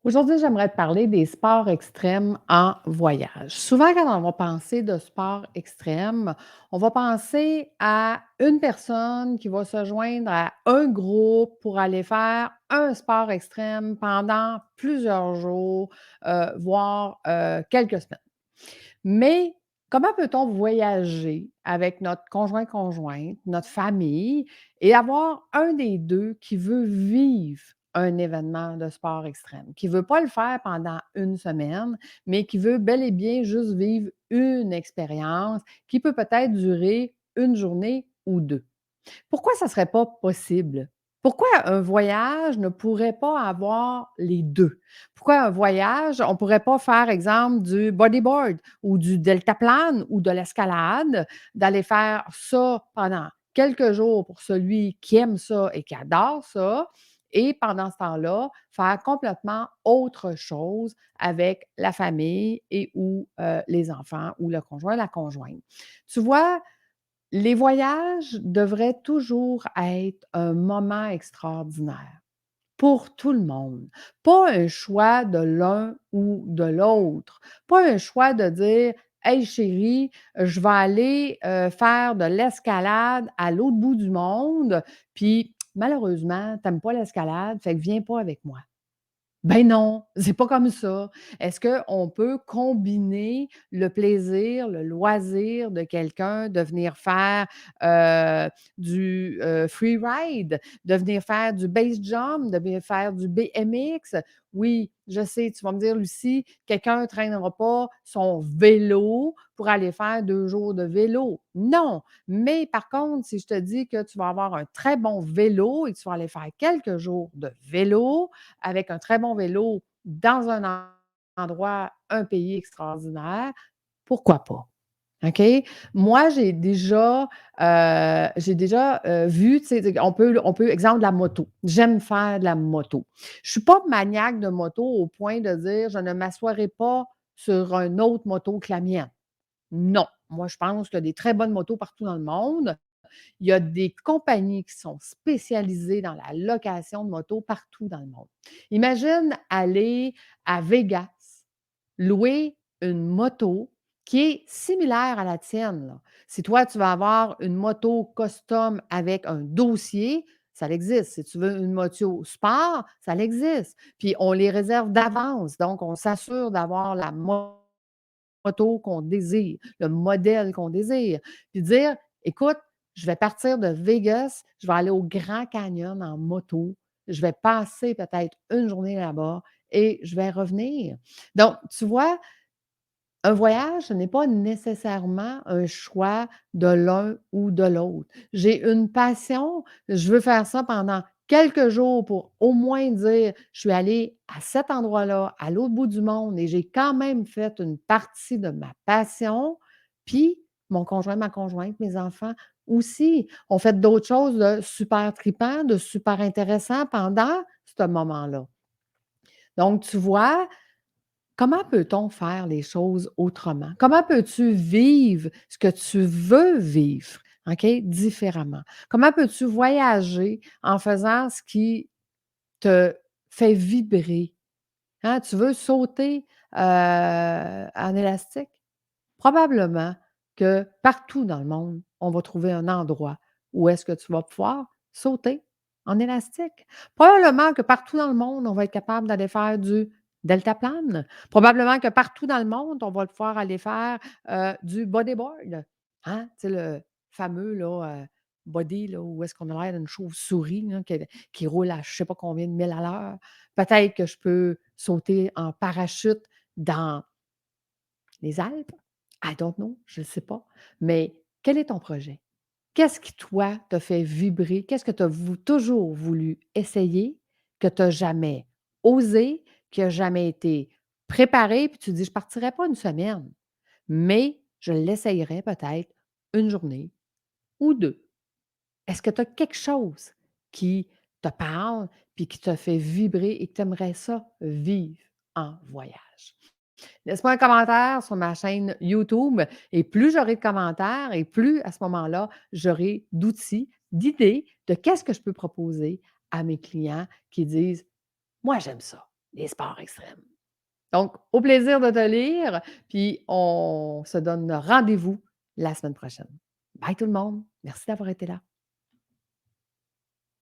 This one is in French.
Aujourd'hui, j'aimerais te parler des sports extrêmes en voyage. Souvent, quand on va penser de sport extrême, on va penser à une personne qui va se joindre à un groupe pour aller faire un sport extrême pendant plusieurs jours, voire quelques semaines. Mais comment peut-on voyager avec notre conjoint-conjointe, notre famille et avoir un des 2 qui veut vivre un événement de sport extrême, qui ne veut pas le faire pendant une semaine, mais qui veut bel et bien juste vivre une expérience qui peut peut-être durer une journée ou 2. Pourquoi ça ne serait pas possible? Pourquoi un voyage ne pourrait pas avoir les 2? Pourquoi un voyage, on ne pourrait pas faire, exemple, du bodyboard ou du deltaplane ou de l'escalade, d'aller faire ça pendant quelques jours pour celui qui aime ça et qui adore ça et pendant ce temps-là, faire complètement autre chose avec la famille et ou, les enfants ou le conjoint, la conjointe. Tu vois, les voyages devraient toujours être un moment extraordinaire pour tout le monde. Pas un choix de l'un ou de l'autre. Pas un choix de dire: «Hey chérie, je vais aller, faire de l'escalade à l'autre bout du monde, puis malheureusement, tu aimes pas l'escalade, fait que viens pas avec moi». Ben non, c'est pas comme ça. Est-ce qu'on peut combiner le plaisir, le loisir de quelqu'un de venir faire, du, free ride, de venir faire du base jump, de venir faire du BMX? Oui, je sais, tu vas me dire: «Lucie, quelqu'un ne traînera pas son vélo pour aller faire 2 jours de vélo». Non, mais par contre, si je te dis que tu vas avoir un très bon vélo et que tu vas aller faire quelques jours de vélo, avec un très bon vélo dans un endroit, un pays extraordinaire, pourquoi pas? OK? Moi, j'ai déjà, vu, tu sais, on peut exemple de la moto. J'aime faire de la moto. Je suis pas maniaque de moto au point de dire: «Je ne m'assoirai pas sur une autre moto que la mienne». Non, moi, je pense qu'il y a des très bonnes motos partout dans le monde. Il y a des compagnies qui sont spécialisées dans la location de motos partout dans le monde. Imagine aller à Vegas, louer une moto qui est similaire à la tienne, là. Si toi, tu vas avoir une moto custom avec un dossier, ça existe. Si tu veux une moto sport, ça existe. Puis on les réserve d'avance. Donc, on s'assure d'avoir la moto qu'on désire, le modèle qu'on désire. Puis dire: «Écoute, je vais partir de Vegas, je vais aller au Grand Canyon en moto, je vais passer peut-être une journée là-bas et je vais revenir». Donc, tu vois, un voyage, ce n'est pas nécessairement un choix de l'un ou de l'autre. J'ai une passion, je veux faire ça pendant quelques jours pour au moins dire: «Je suis allée à cet endroit-là, à l'autre bout du monde et j'ai quand même fait une partie de ma passion». Puis mon conjoint, ma conjointe, mes enfants aussi ont fait d'autres choses de super tripant, de super intéressant pendant ce moment-là. Donc tu vois, comment peut-on faire les choses autrement? Comment peux-tu vivre ce que tu veux vivre, OK, différemment? Comment peux-tu voyager en faisant ce qui te fait vibrer? Hein, tu veux sauter, en élastique? Probablement que partout dans le monde, on va trouver un endroit où est-ce que tu vas pouvoir sauter en élastique. Probablement que partout dans le monde, on va être capable d'aller faire du deltaplane. Probablement que partout dans le monde, on va pouvoir aller faire, du bodyboard. Hein? Tu sais, le fameux là, body là, où est-ce qu'on a l'air d'une chauve-souris là, qui roule à je ne sais pas combien de milles à l'heure. Peut-être que je peux sauter en parachute dans les Alpes? I don't know, je ne sais pas. Mais quel est ton projet? Qu'est-ce qui, toi, te fait vibrer? Qu'est-ce que tu as toujours voulu essayer, que tu as jamais osé, qui a jamais été préparé, puis tu dis: «Je partirai pas une semaine, mais je l'essayerai peut-être une journée ou 2». Est-ce que tu as quelque chose qui te parle, puis qui te fait vibrer et que tu aimerais ça vivre en voyage? Laisse-moi un commentaire sur ma chaîne YouTube et plus j'aurai de commentaires et plus à ce moment-là, j'aurai d'outils, d'idées de qu'est-ce que je peux proposer à mes clients qui disent: «Moi, j'aime ça». les sports extrêmes. Donc, au plaisir de te lire, puis on se donne rendez-vous la semaine prochaine. Bye tout le monde. Merci d'avoir été là.